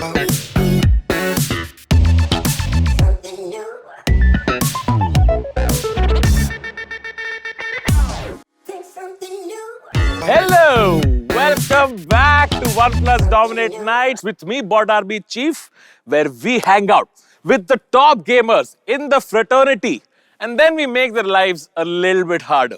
Hello, welcome back to OnePlus Dominate Nights with me, BotRB Chief, where we hang out with the top gamers in the fraternity and then we make their lives a little bit harder.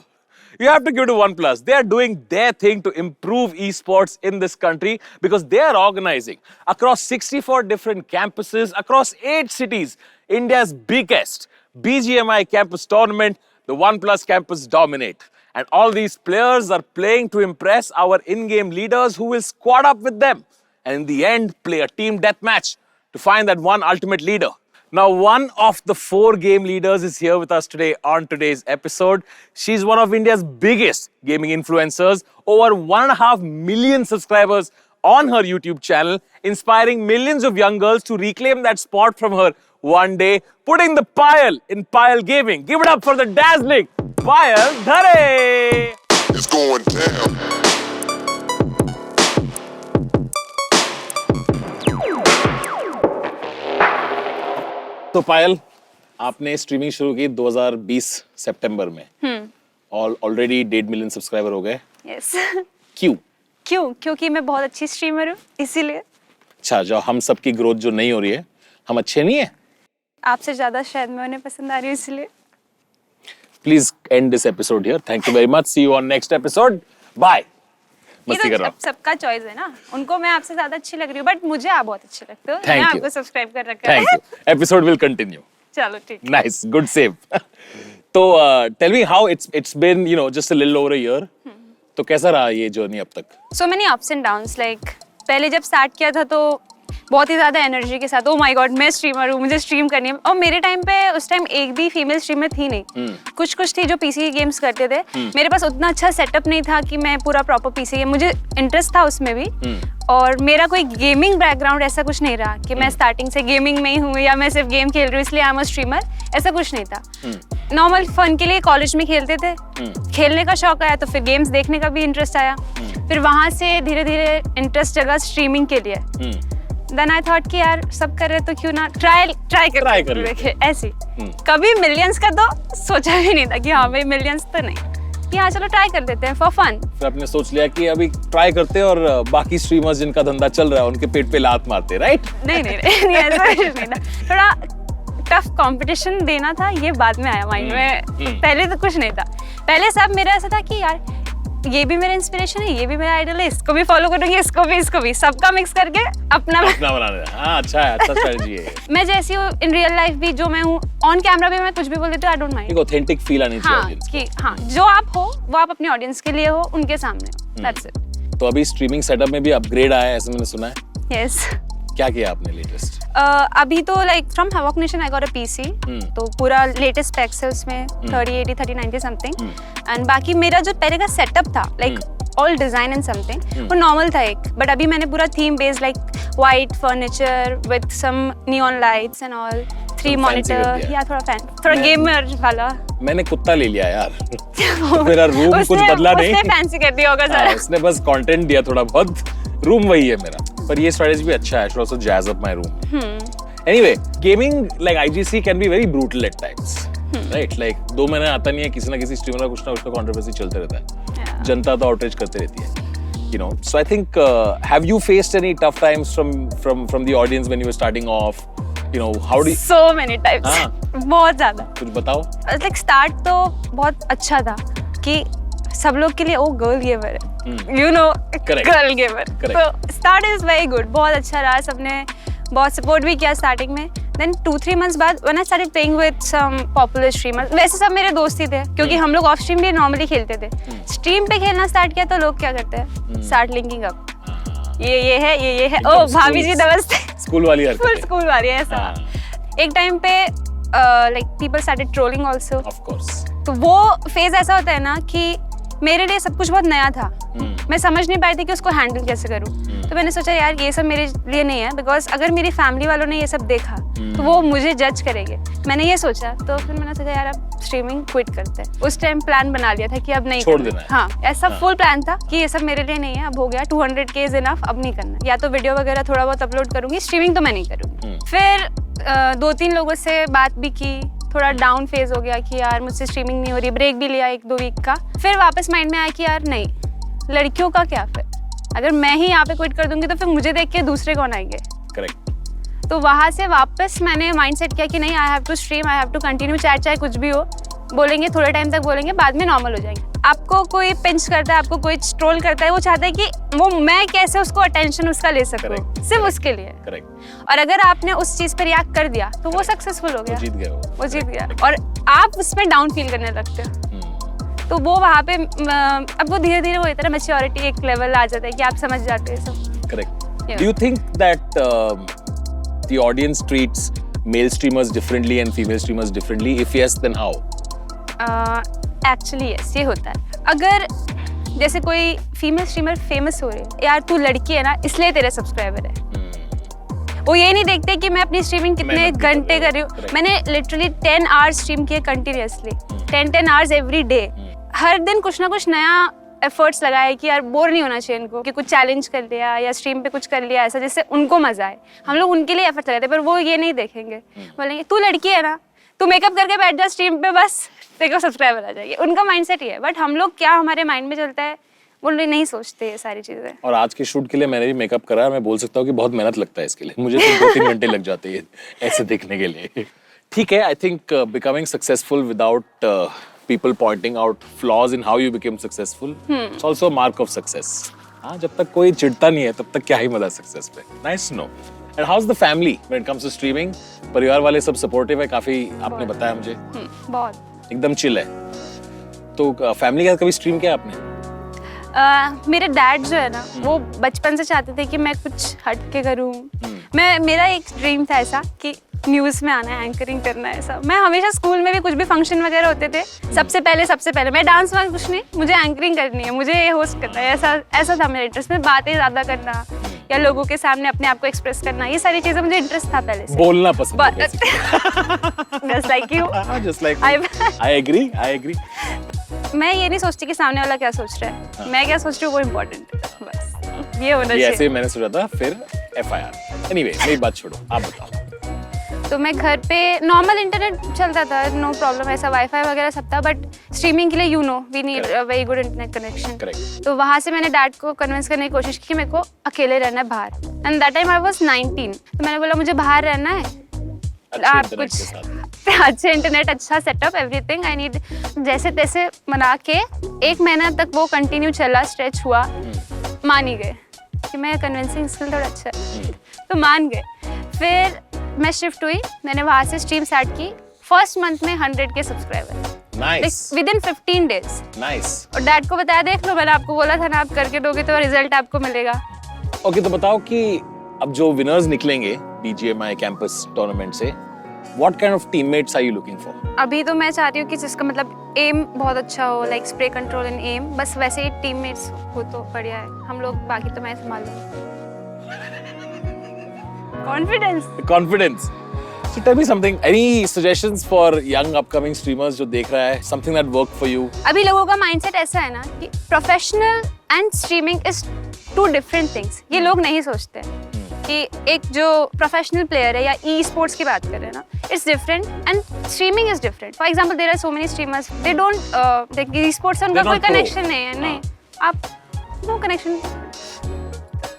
You have to give to OnePlus. They are doing their thing to improve esports in this country because they are organizing across 64 different campuses across 8 cities, India's biggest BGMI campus tournament, the OnePlus Campus Dominate. And all these players are playing to impress our in-game leaders who will squad up with them and in the end play a team deathmatch to find that one ultimate leader. Now, one of the 4 game leaders is here with us today on today's episode. She's one of India's biggest gaming influencers, over 1.5 million subscribers on her YouTube channel, inspiring millions of young girls to reclaim that spot from her one day, putting the Payal in Payal Gaming. Give it up for the dazzling Payal Dhare! It's going down. तो पायल, आपने streaming शुरू की 2020 सितंबर में और already 1.5 million subscriber हो गए। Yes क्यों? क्योंकि मैं बहुत अच्छी स्ट्रीमर हूँ इसीलिए। अच्छा, जो हम सबकी ग्रोथ जो नहीं हो रही है, हम अच्छे नहीं है? आपसे ज्यादा शायद मैं उन्हें पसंद आ रही हूँ इसलिए। Please end this episode here. Thank you very much. See you on next episode. Bye. मस्ती कर रहा हूँ। सबका चॉइस है ना, उनको मैं आपसे ज्यादा अच्छी लग रही हूँ बट मुझे आप बहुत अच्छे लगते हो। Thank मैं you. आपको सब्सक्राइब कर रखा है। Thank you. Episode will continue. चलो ठीक। Nice, good save. तो tell me how it's been, you know, just a little over a year. तो कैसा रहा ये जर्नी अब तक? So many ups and downs. Like पहले जब स्टार्ट किया था तो बहुत ही ज्यादा एनर्जी के साथ, ओ माय गॉड मैं स्ट्रीमर हूँ, मुझे स्ट्रीम करनी है। और मेरे टाइम पे उस टाइम एक भी फीमेल स्ट्रीमर थी नहीं। कुछ थी जो पीसी गेम्स करते थे। मेरे पास उतना अच्छा सेटअप नहीं था कि मैं पूरा प्रॉपर पीसी गेम, मुझे इंटरेस्ट था उसमें भी और मेरा कोई गेमिंग बैकग्राउंड ऐसा कुछ नहीं रहा कि मैं स्टार्टिंग से गेमिंग में ही हूँ या मैं सिर्फ गेम खेल रही हूँ इसलिए आई एम अ स्ट्रीमर, ऐसा कुछ नहीं था। नॉर्मल फन के लिए कॉलेज में खेलते थे, खेलने का शौक आया तो फिर गेम्स देखने का भी इंटरेस्ट आया, फिर वहाँ से धीरे धीरे इंटरेस्ट जगा स्ट्रीमिंग के लिए। Then I thought कि यार सब कर रहे तो क्यों ना ट्राई कर देखे ऐसी। कभी मिलियंस का तो सोचा भी नहीं था कि हाँ भाई मिलियंस तो नहीं, कि हाँ चलो ट्राई कर देते हैं फॉर फन। फिर आपने सोच लिया कि अभी ट्राई करते हैं और बाकी स्ट्रीमर्स जिनका धंधा चल रहा है उनके पेट पे लात मारते, राइट? नहीं ऐसा कुछ नहीं था। थोड़ा टफ कंपटीशन देना था, ये बाद में आया माइंड में। पहले तो कुछ नहीं था। पहले सब मेरा ऐसा था कि यार ये भी मेरा इंस्पिरेशन है, ये भी मेरा आइडल है, इसको भी फॉलो करूंगी, इसको भी सबका मिक्स करके अपना बनाना। हाँ, अच्छा है, अच्छा स्ट्रेटजी है। मैं जैसी हूँ इन रियल लाइफ भी, जो मैं हूँ ऑन कैमरा भी मैं कुछ भी बोल देती हूँ, आई डोंट माइंड। एक ऑथेंटिक फील आनी चाहिए ऑडियंस को। कि हाँ जो आप हो वो आप अपने ऑडियंस के लिए हो, उनके सामने हो, दैट्स इट। तो अभी स्ट्रीमिंग सेटअप में भी अपग्रेड आया है ऐसा मैंने सुना है। यस। क्या किया आपने लेटेस्ट? अभी तो like from havoc nation I got a PC, तो पूरा लेटेस्ट स्पेक्स है उसमें 3080 3090 समथिंग। एंड बाकी मेरा जो पहले का सेटअप था like all design and something वो नॉर्मल था एक, बट अभी मैंने पूरा theme based like white furniture with some neon lights and all, 3 monitor या थोड़ा गेमर वाला। मैंने कुत्ता ले लिया यार। मेरा रूम कुछ बदला नहीं, उसने फैंसी कर दिया होगा सारा। उसने बस कंटेंट दिया थोड़ा बहुत, रूम वही है मेरा। पर ये स्ट्रेटजी भी अच्छा है, should also jazz up my room. Anyway, gaming like IGC can be very brutal at times, right? Like 2 महीने आता नहीं है, किसी ना किसी स्ट्रीमर का कुछ ना कंट्रोवर्सी चलते रहता है, जनता तो आउटरीच करते रहती है, you know. So I think have you faced any tough times from the audience when you were starting off? You know, how do you... So many times. बहुत ज्यादा। कुछ बताओ। Like start तो बहुत अच्छा था कि सब लोग के लिए ओ गर्ल गेमर है, यू नो, गर्ल गेमर। तो स्टार्ट इज वेरी गुड, बहुत अच्छा रहा, सबने बहुत सपोर्ट भी किया स्टार्टिंग में। देन 2-3 मंथ्स बाद when I started playing with some popular streamers, वैसे सब मेरे दोस्त ही थे क्योंकि हम लोग ऑफ स्ट्रीम भी नॉर्मली खेलते थे। स्ट्रीम पे खेलना स्टार्ट किया तो लोग क्या करते हैं, स्टार्ट लिंकिंग अप, ये है, ओ भाभी जी नमस्ते, स्कूल वाली हरकत, फुल स्कूल वाली ऐसा। एक टाइम पे like people started trolling also, of course. तो वो फेज ऐसा होता है ना कि मेरे लिए सब कुछ बहुत नया था। मैं समझ नहीं पाई थी कि उसको हैंडल कैसे करूँ। तो मैंने सोचा यार ये सब मेरे लिए नहीं है, बिकॉज अगर मेरी फैमिली वालों ने ये सब देखा तो वो मुझे जज करेंगे। मैंने ये सोचा, तो फिर मैंने सोचा यार अब स्ट्रीमिंग क्विट करते हैं। उस टाइम प्लान बना लिया था कि अब नहीं छोड़ करना। देना है। हाँ, ऐसा फुल प्लान था कि ये सब मेरे लिए नहीं है, अब हो गया 200K इज इनफ, अब नहीं करना। या तो वीडियो वगैरह थोड़ा बहुत अपलोड करूंगी, स्ट्रीमिंग तो मैं नहीं करूँगी। फिर 2-3 लोगों से बात भी की, थोड़ा डाउन फेज हो गया कि यार मुझसे स्ट्रीमिंग नहीं हो रही, ब्रेक भी लिया 1-2 वीक का। फिर वापस माइंड में आया कि यार नहीं, लड़कियों का क्या, फिर अगर मैं ही यहाँ पे क्विट कर दूंगी तो फिर मुझे देख के दूसरे कौन आएंगे। करेक्ट। तो वहाँ से वापस मैंने माइंड सेट किया कि नहीं, I have to stream, I have to continue, चाहे कुछ भी हो, बोलेंगे थोड़े टाइम तक बोलेंगे, बाद में नॉर्मल हो जाएंगे। आपको कोई पिंच करता है, आपको कोई ट्रोल करता है, वो चाहता है कि वो मैं कैसे उसको अटेंशन उसका ले सकूं, सिर्फ उसके लिए। करेक्ट। और अगर आपने उस चीज पर रिएक्ट कर दिया तो वो सक्सेसफुल हो गया, वो जीत गया और आप उसमें डाउन फील करने लगते हो। तो वो वहाँ पे अब वो धीरे धीरे वो इतना मैच्योरिटी एक लेवल आ जाता है कि आप समझ जाते हैं सब। Correct. Do you think that the audience treats male streamers differently and female streamers differently? If yes, then how? Actually yes, ये होता है। अगर जैसे कोई फीमेल स्ट्रीमर फेमस हो रही है, यार तू लड़की है ना इसलिए तेरे सब्सक्राइबर है। वो ये नहीं देखते कि मैं अपनी स्ट्रीमिंग कितने घंटे कर रही हूँ। मैंने लिटरली 10 आवर्स स्ट्रीम किए कंटिन्यूअसली, 10 आवर्स एवरी डे। हर दिन कुछ ना कुछ नया एफर्ट्स लगाए कि यार बोर नहीं होना चाहिए इनको, कि कुछ चैलेंज कर लिया या स्ट्रीम पे कुछ कर लिया ऐसा जिससे उनको मजा आए। हम लोग उनके लिए एफर्ट्स लगाते हैं, पर वो ये नहीं देखेंगे, बोलेंगे तू लड़की है ना, तू मेकअप करके बैठ जा स्ट्रीम पे, बस तेरे को सब्सक्राइबर आ जाएगी। उनका माइंडसेट ये है। बट हम लोग क्या हमारे माइंड में चलता है वो नहीं सोचते ये सारी चीजें। और आज के शूट के लिए मैंने भी मेकअप करा, मैं बोल सकता हूँ कि बहुत मेहनत लगता है इसके लिए। मुझे तो 2-3 घंटे लग जाते हैं ऐसे दिखने के लिए। ठीक है, I think becoming successful without people pointing out flaws in how you became successful, it's also a mark of success. हाँ, जब तक कोई चिढ़ता नहीं है तब तक क्या ही मजा सक्सेस पे। Nice to know. And how's the family when it comes to streaming? परिवार वाले सब सपोर्टिव है काफी, आपने बताया मुझे। बहुत एकदम चिल है। तो फैमिली का कभी स्ट्रीम किया आपने? मेरे डैड जो है ना, वो बचपन से चाहते थे कि मैं कुछ हट के करूँ। मेरा एक ड्रीम था ऐसा कि न्यूज में आना है, एंकरिंग करना है ऐसा। मैं हमेशा स्कूल में भी कुछ भी फंक्शन वगैरह होते थे, सबसे पहले मैं डांस वांस कुछ नहीं, मुझे एंकरिंग करनी है, मुझे ये होस्ट करना है, ऐसा था मेरा इंटरेस्ट में। बातें ज्यादा करना या लोगों के सामने अपने आप को एक्सप्रेस करना, ये सारी चीजें मुझे इंटरेस्ट था पहले से। बोलना पसंद है। Just like you. Just like you. I agree. मैं ये नहीं सोचती कि सामने वाला क्या सोच रहा है, मैं क्या सोच रही हूँ वो इम्पोर्टेंट है, बस ये होना चाहिए। ऐसे मैंने सोचा था, फिर FIR। Anyway, मेरी बात छोड़ो, आप बताओ। तो मैं घर पे नॉर्मल इंटरनेट चलता था, नो प्रॉब्लम, ऐसा वाईफाई वगैरह सब था। बट स्ट्रीमिंग के लिए we need a very good internet connection. तो वहाँ से मैंने डैड को कन्विंस करने की कोशिश की कि मेरे को अकेले रहना है बाहर। And that time I was 19। तो मैंने बोला मुझे बाहर रहना है, आप कुछ अच्छे इंटरनेट, अच्छा सेटअप, एवरीथिंग आई नीड। जैसे तैसे मना के 1 महीना तक वो कंटिन्यू चला, स्ट्रेच हुआ, मान ही गए कि मैं कन्विंसिंग स्किल थोड़ा अच्छा है, तो मान गए। फिर मैं शिफ्ट हुई, मैंने वहाँ से स्ट्रीम स्टार्ट की। फर्स्ट मंथ में 100K subscriber, nice, within 15 days. Nice. और डैड को बताया, देख लो मैंने आपको बोला था ना, आप करके दोगे तो रिजल्ट आपको मिलेगा। ओके, तो बताओ कि अब जो विनर्स निकलेंगे BGMI कैंपस टूर्नामेंट से, what kind of teammates are you looking for? अभी तो मैं चाहती हूँ कि जिसका मतलब एम बहुत अच्छा हो, like spray control and aim, बस वैसे ही टीममेट्स हो तो बढ़िया है। हम लोग बाकी तो मैं संभाल लूँगी। Confidence. So tell me something. Any suggestions for young upcoming streamers जो देख रहा है? Something that worked for you? अभी लोगों का माइंडसेट ऐसा है ना कि professional and streaming is 2 different things. ये लोग नहीं सोचते कि एक जो प्रोफेशनल प्लेयर है या ई स्पोर्ट्स की बात कर रहे हैं ना, it's different and streaming is different. For example there are so many streamers, they don't esports से उनका कोई कनेक्शन नहीं है। नहीं, आप नो कनेक्शन,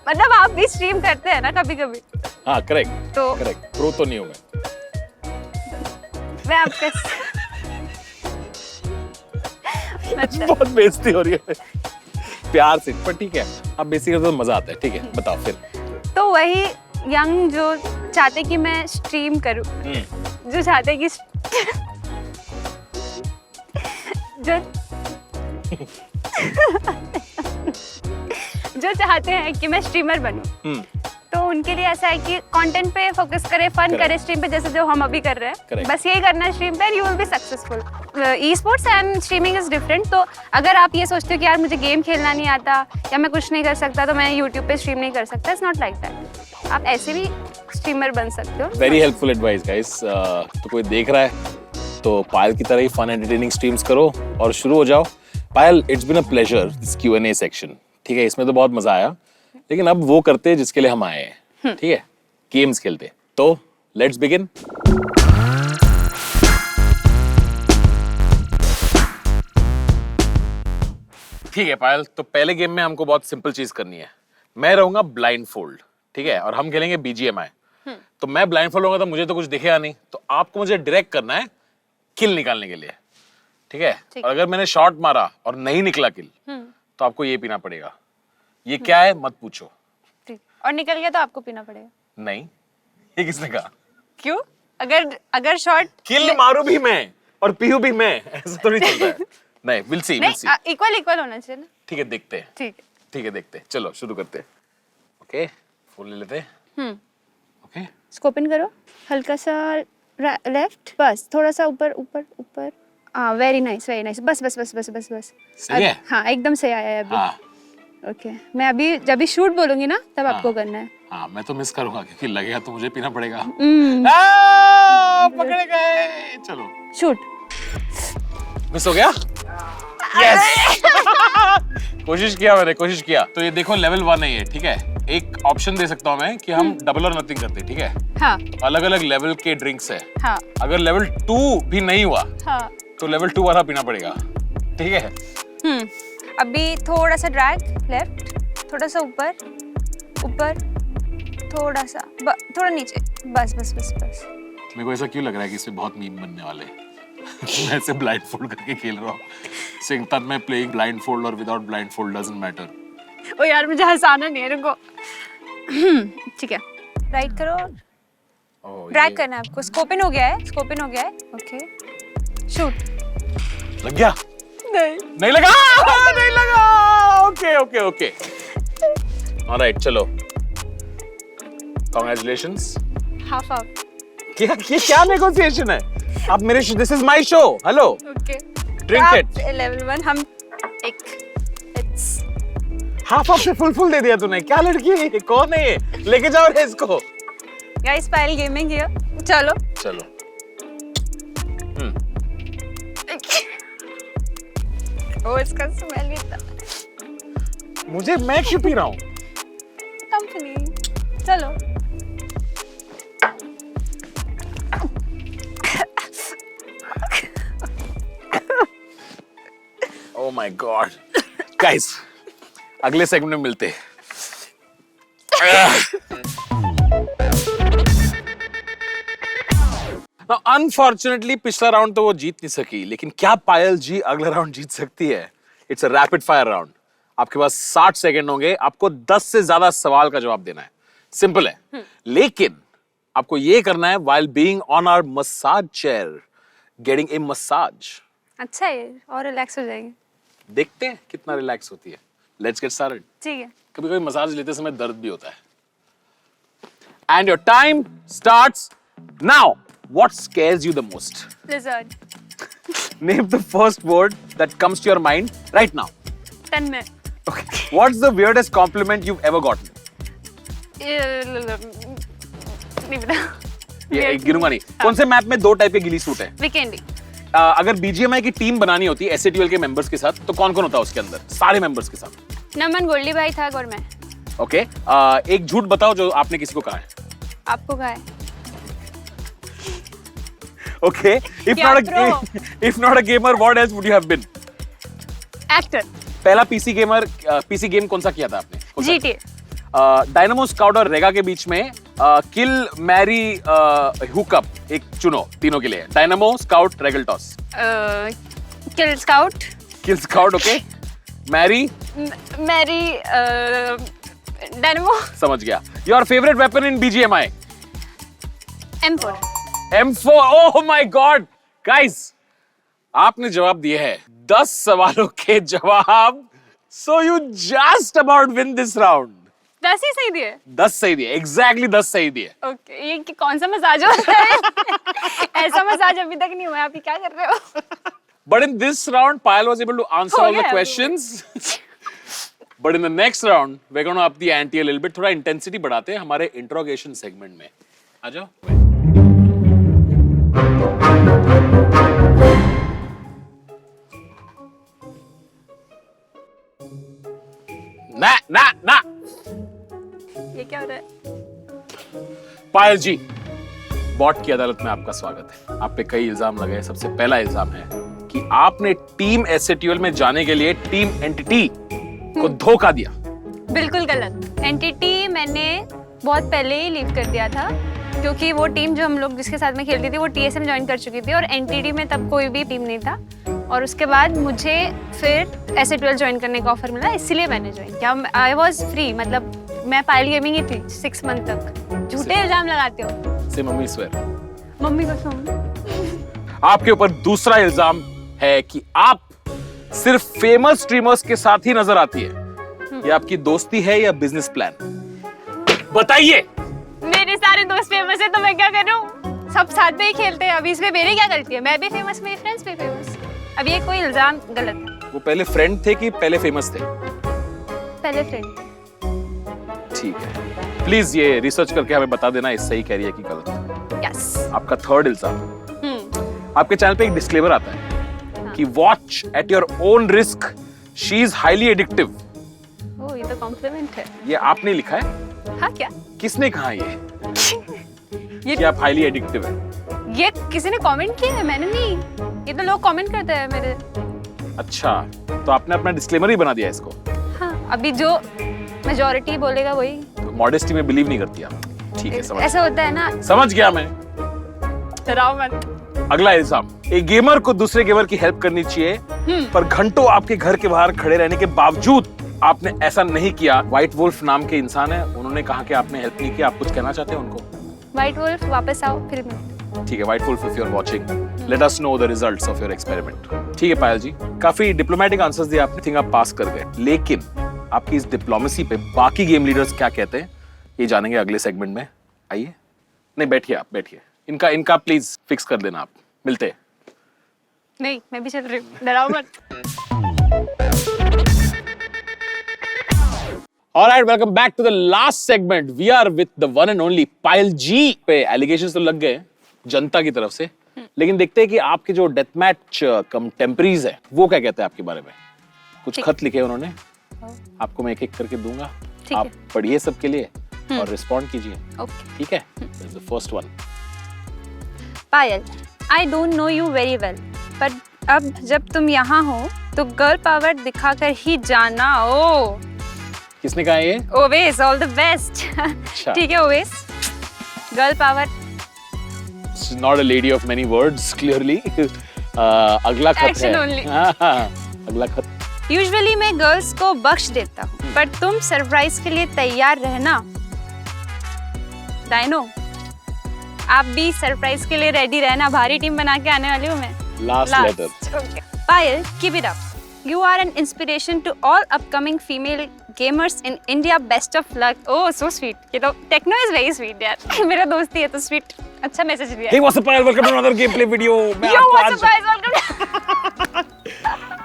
मतलब आप भी स्ट्रीम करते हैं ना कभी कभी। हाँ, करेक्ट, तो करेक्ट। प्रो तो नहीं हूँ मैं आपके अच्छा। बहुत बेइज्जती हो रही है प्यार से, पर ठीक है, अब बेसिकली तो मजा आता है। ठीक है, बताओ फिर। तो वही यंग जो चाहते कि मैं स्ट्रीम करूं, जो चाहते कि जो चाहते हैं कि मैं स्ट्रीमर बनूं, तो उनके लिए ऐसा है कि कंटेंट पे फोकस करें, फन करें स्ट्रीम पे, जैसे जो हम अभी कर रहे हैं। Correct. बस यही करना है स्ट्रीम पे, you will be successful. E sports and streaming is different. तो अगर आप ये सोचते हो कि यार मुझे गेम खेलना नहीं आता या मैं कुछ नहीं कर सकता तो मैं यूट्यूब पे स्ट्रीम नहीं कर सकता, इट्स नॉट लाइक दैट। आप ऐसे भी स्ट्रीमर बन सकते हो। Very helpful advice guys. तो कोई देख रहा है तो पायल की तरह ही फन एंटरटेनिंग स्ट्रीम्स करो और शुरू हो जाओ। Payal, it's been a pleasure this Q&A section, ठीक है? इसमें तो बहुत मजा आया, लेकिन अब वो करते हैं जिसके लिए हम आए हैं, ठीक है? गेम्स खेलते। तो लेट्स बिगिन। ठीक है पायल, तो पहले गेम में हमको बहुत सिंपल चीज करनी है। मैं रहूंगा ब्लाइंड फोल्ड, ठीक है? और हम खेलेंगे BGMI। तो मैं ब्लाइंड फोल्ड होगा तो मुझे तो कुछ दिखेगा नहीं, तो आपको मुझे डायरेक्ट करना है किल निकालने के लिए, ठीक है? और अगर मैंने शॉट मारा और नहीं निकला किल तो आपको ये पीना पड़ेगा। ये क्या है मत पूछो। ठीक। और निकल गया तो आपको पीना पड़ेगा। नहीं, ये किसने कहा? क्यों? अगर शॉट किल मारू भी मैं और पीऊ भी मैं, ऐसा तो नहीं चलता है। नहीं, विल सी इक्वल होना चाहिए ना। ठीक है, देखते हैं। ठीक है, देखते हैं। चलो शुरू करते हैं। ओके, फुल ले लेते हैं। ओके, स्कोप इन करो, हल्का सा लेफ्ट, बस थोड़ा सा ऊपर। हाँ, वेरी नाइस। बस। सही है? हाँ, एकदम सही आया है अभी। हाँ ओके, मैं अभी जब भी शूट बोलूंगी ना तब आपको करना है। हाँ, मैं तो मिस करूंगा क्योंकि लगेगा तो मुझे पीना पड़ेगा। पकड़े गए। चलो शूट। मिस हो गया। यस। कोशिश किया। तो ये देखो लेवल 1 है ये, ठीक है? एक ऑप्शन दे सकता हूँ मैं कि हम डबल और नथिंग करते, ठीक है? हाँ। अलग अलग लेवल के ड्रिंक्स है। हाँ। अगर लेवल 2 भी नहीं हुआ हाँ। तो लेवल 2 वाला पीना पड़ेगा, ठीक है? अभी थोड़ा सा ड्रैग लेफ्ट, थोड़ा सा ऊपर, थोड़ा सा थोड़ा नीचे, बस। मेरे को ऐसा क्यों लग रहा है कि इसमें बहुत मीम बनने वाले हैं? मैं ऐसे ब्लाइंड फोल्ड करके खेल रहा हूँ। सिंग तन में प्लेइंग ब्लाइंड फोल्ड और without blindfold doesn't matter. ओ यार, मुझे हंसाना नहीं है, रुको। ठीक है, राइट करो, ड्रैग करना है आपको। स्कोप इन हो गया है। Okay, shoot. लग गया? नहीं लगा। ओके। ऑलराइट, चलो। कांग्रेचुलेशंस। हाफ। क्या नेगोशिएशन है? आप मेरे this is my show. Hello. Okay, drink it. Level 1 हम एक हाफ से फुल दे दिया तूने। क्या लड़की है ये? कौन है ये? लेके जाओ रे इसको। Guys, Payal gaming here. चलो। ओ, इसका स्मेल भी था। मैं क्यों पी रहा हूँ? कंपनी। चलो। Oh my God, guys, अगले सेगमेंट में मिलते हैं। Now, unfortunately, पिछला राउंड तो वो जीत नहीं सकी, लेकिन क्या पायल जी अगला राउंड जीत सकती है? It's a rapid fire round. आपके पास 60 सेकंड होंगे, आपको 10 से ज्यादा सवाल का जवाब देना है। सिंपल है, लेकिन आपको ये करना है while being on our massage chair, getting a massage। अच्छा है, और रिलैक्स हो जाएंगे। देखते हैं कितना रिलैक्स होती है। Let's get started. ठीक है। कभी कभी मसाज लेते समय दर्द भी होता है। And your time starts now. What scares you the most? Lizard. Name the first word that comes to your mind right now. 10 minute. Okay. What's the weirdest compliment you've ever gotten? नहीं पता। ये गिनूंगा नहीं। कौन से map में 2 type के गिली suit है? वीकेंडी। अगर BGMI की टीम बनानी होती है SATL के मेंबर्स के साथ, तो कौन कौन होता है उसके अंदर? सारे मेंबर्स के साथ। नमन, गोल्डी भाई था और मैं। ओके, एक झूठ बताओ जो आपने किसी को कहा है। आपको कहा है? Okay, if not a gamer, what else would you have been? Actor. पहला PC गेम कौन सा किया था आपने? GTA। डायनामो, स्काउट और रेगा के बीच में किल, मैरी, हुकअप एक चुनो तीनों के लिए। Dynamo, Scout, Regaltos. Kill Scout. Okay. Marry Dynamo. समझ गया। Your favourite weapon in BGMI? M4। Oh my god guys, आपने जवाब दिए हैं 10 सवालों के जवाब, so you just about win this round. 10 ही सही दिए? 10 सही दिए, एग्जैक्टली 10 सही दिए। ओके, ये कौन सा मसाज होता है? ऐसा मसाज अभी तक नहीं हुआ, आप ये क्या कर रहे हो? But in this round, Payal was able to answer हो all the गया, questions. But in the next round, we're going to up the ante a little bit. थोड़ा intensity बढ़ाते हैं हमारे interrogation segment में। आ जाओ। ना। ये क्या हो रहा है? पायल जी, बॉट की अदालत में आपका स्वागत है। आप पे कई इल्जाम लगे हैं। सबसे पहला इल्जाम है कि आपने टीम एसएटीएल में जाने के लिए टीम एंटिटी को धोखा दिया। बिल्कुल गलत। एंटिटी मैंने बहुत पहले ही लीव कर दिया था, क्योंकि वो टीम जो हम लोग जिसके साथ में खेलती थी वो टीएसएम ज्वाइन कर चुकी थी और एनटीटी में तब कोई भी टीम नहीं था। और उसके बाद मुझे फिर एसएटीएल ज्वाइन करने का ऑफर मिला, इसलिए मैंने ज्वाइन किया। आई वाज फ्री, मतलब मैं पायल गेमिंग ही थी 6 मंथ तक। झूठे इल्जाम लगाते हो। से मम्मी स्वेर। मम्मी कसम। आपके ऊपर दूसरा इल्जाम है कि आप सिर्फ फेमस स्ट्रीमर्स के साथ ही नजर आती है। ये आपकी दोस्ती है या बिजनेस प्लान? बताइए। मेरे सारे दोस्त फेमस है तो मैं क्या करूं? सब साथ में ही खेलते हैं। अभी इसमें मेरी क्या गलती है? मैं भी फेमस, मेरे फ्रेंड्स भी फेमस। अब ये कोई इल्जाम गलत है। वो पहले फ्रेंड थे कि पहले फेमस थे? पहले फ्रेंड। ठीक है, प्लीज ये रिसर्च करके हमें बता देना, इस सही कह रही है कि गलत। यस। आपका थर्ड इल्जाम, आपके चैनल पे एक डिस्क्लेमर आता है कि watch at your own risk, she is highly addictive. Oh, ये तो कॉम्प्लीमेंट है। ये आपने लिखा है? हाँ, क्या? किसने कहा ये कि आप हाईली एडिक्टिव है? ये किसी ने कमेंट किया है, मैंने नहीं। ये तो लोग कमेंट करते हैं मेरे। अच्छा, तो आपने अपना डिस्क्लेमर ही बना दिया इसको? हाँ, अभी जो मेजॉरिटी बोलेगा वही। तो मॉडेस्टी में बिलीव नहीं करती आप? ठीक है, समझ ऐसा होता है ना। समझ गया मैं। डराओ मत। अगला इल्जाम, एक गेमर को दूसरे गेमर की हेल्प करनी चाहिए, पर घंटों आपके घर के बाहर खड़े रहने के बावजूद आपने ऐसा नहीं किया। व्हाइट वुल्फ नाम के इंसान है, उन्होंने कहा कि आपने हेल्प नहीं किया। आप कुछ कहना चाहते हैं उनको? व्हाइट वुल्फ वापस आओ फिर मैं। ठीक है, white wolf, if you are watching, let us know the results of your experiment. ठीक है पायल जी, काफी डिप्लोमेटिक आंसर्स दिए आपने, थिंक आप पास कर गए। लेकिन आपकी इस डिप्लोमेसी पे बाकी गेम लीडर्स क्या कहते हैं, ये जानेंगे अगले सेगमेंट में। आइए। नहीं, बैठिए, आप बैठिए। इनका प्लीज फिक्स कर देना। आप मिलते हैं। नहीं, मैं भी चल रही हूँ, डराओ मत। Alright, welcome back to the last segment. We are with the one and only पायल जी। पे एलिगेशंस तो लग गए जनता की तरफ से, लेकिन देखते हैं कि आपके जो डेथ मैच कंटेम्परीज है वो क्या कहते हैं आपके बारे में। कुछ खत लिखे उन्होंने, आपको मैं एक-एक करके दूंगा, आप पढ़िए सबके लिए और रिस्पॉन्ड कीजिए। ओके, ठीक है? The first one. Payal, I don't know you very well, पर अब जब तुम यहाँ हो तो गर्ल पावर दिखाकर ही जाना। ओ, किसने कहा ये? Owais, all the best. ठीक है Owais, girl power. She's not a lady of many words, clearly. अगला खत Action है। only. अगला खत। यूजुअली मैं गर्ल्स को बख्श देता हूँ, पर तुम सरप्राइज के लिए तैयार रहना। डायनो, आप भी सरप्राइज के लिए रेडी रहना। भारी टीम बना के आने वाली हूँ मैं। Last letter. Okay. Payal, keep it up. You are an inspiration to all upcoming female gamers in India. Best of luck. Oh, so sweet. ये तो Techno is very sweet यार। मेरा दोस्त ही है तो sweet। अच्छा मैसेज दिया। Hey, what's up, Payal? Welcome to another gameplay video. Yo, what's up, guys? Welcome.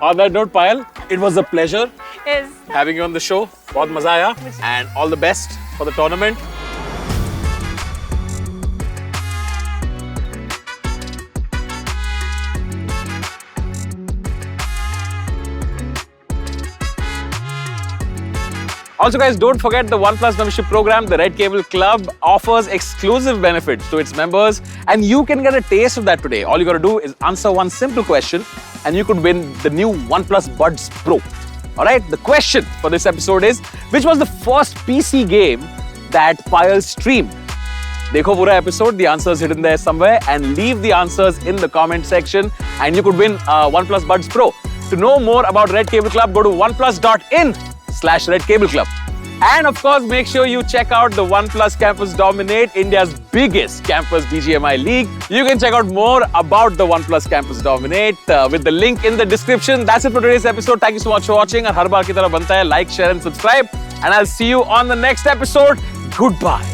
On that note, Payal, it was a pleasure Yes. having you on the show. बहुत मजा आया and all the best for the tournament. Also guys, don't forget the OnePlus membership program. The Red Cable Club offers exclusive benefits to its members and you can get a taste of that today. All you gotta do is answer one simple question and you could win the new OnePlus Buds Pro. Alright, the question for this episode is, which was the first PC game that Payal streamed? Dekho pura episode, the answer is hidden there somewhere and leave the answers in the comment section and you could win OnePlus Buds Pro. To know more about Red Cable Club, go to oneplus.in/Red Cable Club. And of course, make sure you check out the OnePlus Campus Dominate, India's biggest campus BGMI league. You can check out more about the OnePlus Campus Dominate with the link in the description. That's it for today's episode. Thank you so much for watching. और हर बार की तरह बनता है like, share and subscribe. and I'll see you on the next episode. Goodbye.